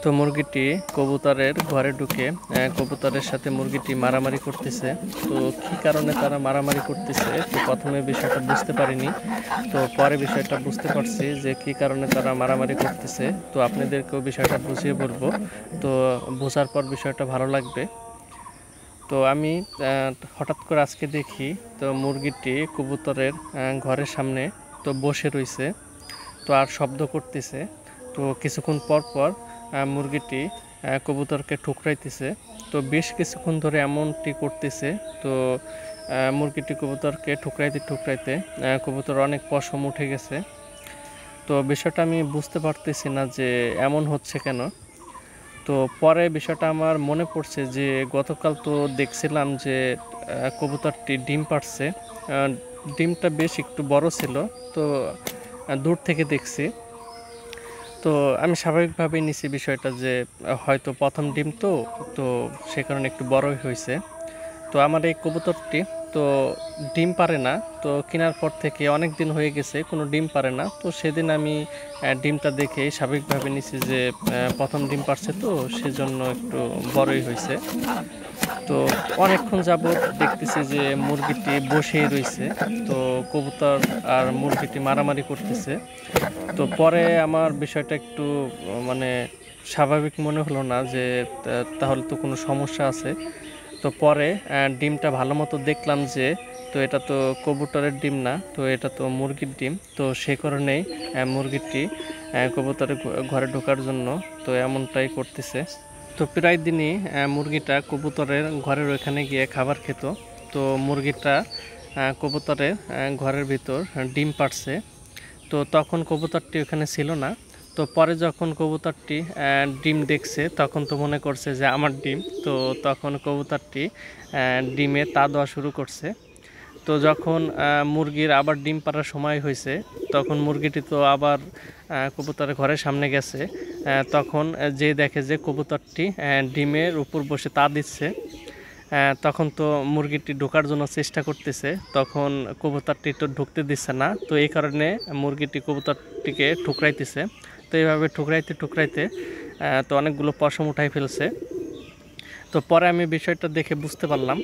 তো মুরগিটি কবুতরের ঘরে ঢুকে কবুতরের সাথে মুরগিটি মারামারি করতেছে। তো কী কারণে তারা মারামারি করতেছে, তো প্রথমে বিষয়টা বুঝতে পারিনি, তো পরে বিষয়টা বুঝতে পারছি যে কী কারণে তারা মারামারি করতেছে। তো আপনাদেরকেও বিষয়টা বুঝিয়ে বলবো, তো বোঝার পর বিষয়টা ভালো লাগবে। তো আমি হঠাৎ করে আজকে দেখি তো মুরগিটি কবুতরের ঘরের সামনে তো বসে রয়েছে, তো আর শব্দ করতেছে। তো কিছুক্ষণ পর পর মুরগিটি কবুতরকে ঠুকরাইতেছে। তো বেশ কিছুক্ষণ ধরে এমনটি করতেছে। তো মুরগিটি কবুতরকে ঠুকরাইতে ঠুকরাইতে কবুতর অনেক পশম উঠে গেছে। তো বিষয়টা আমি বুঝতে পারতেছি না যে এমন হচ্ছে কেন। তো পরে বিষয়টা আমার মনে পড়ছে যে গতকাল তো দেখছিলাম যে কবুতরটি ডিম পাড়ছে। ডিমটা বেশ একটু বড় ছিল, তো দূর থেকে দেখছি। তো আমি স্বাভাবিকভাবেই নিছি বিষয়টা যে হয়তো প্রথম ডিম তো তো সে কারণে একটু বড়ই হয়েছে। তো আমার এই কবুতরটি তো ডিম পারে না। তো কেনার পর থেকে অনেক দিন হয়ে গেছে কোনো ডিম পারে না। তো সেদিন আমি ডিমটা দেখে স্বাভাবিকভাবে নিছি যে প্রথম ডিম পারছে, তো সেজন্য একটু বড়ই হয়েছে। তো অনেকক্ষণ যাবৎ দেখতেছি যে মুরগিটি বসেই রয়েছে। তো কবুতর আর মুরগিটি মারামারি করতেছে। তো পরে আমার বিষয়টা একটু মানে স্বাভাবিক মনে হলো না যে তাহলে তো কোনো সমস্যা আছে। তো পরে ডিমটা ভালো মতো দেখলাম যে তো এটা তো কবুতরের ডিম না, তো এটা তো মুরগির ডিম। তো সে কারণেই মুরগিটি কবুতরের ঘরে ঢোকার জন্য তো এমনটাই করতেছে। তো প্রায় দিনই মুরগিটা কবুতরের ঘরের ওইখানে গিয়ে খাবার খেত। তো মুরগিটা কবুতরের ঘরের ভিতর ডিম পাড়ছে। তো তখন কবুতরটি ওখানে ছিল না। তো পরে যখন কবুতরটি ডিম দেখছে তখন তো মনে করছে যে আমার ডিম। তো তখন কবুতরটি ডিমে তা দেওয়া শুরু করছে। তো যখন মুরগির আবার ডিম পাড়ার সময় হয়েছে, তখন মুরগিটি তো আবার কবুতরের ঘরের সামনে গেছে। তখন যে দেখে যে কবুতরটি ডিমের উপর বসে তা দিচ্ছে। তখন তো মুরগিটি ঢোকার জন্য চেষ্টা করতেছে, তখন কবুতরটি তো ঢুকতে দিচ্ছে না। তো এই কারণে মুরগিটি কবুতরটিকে ঠুকরাইতেছে। তো এইভাবে ঠুকরাইতে ঠুকরাইতে তো অনেকগুলো পশম উঠাই ফেলছে। তো পরে আমি বিষয়টা দেখে বুঝতে পারলাম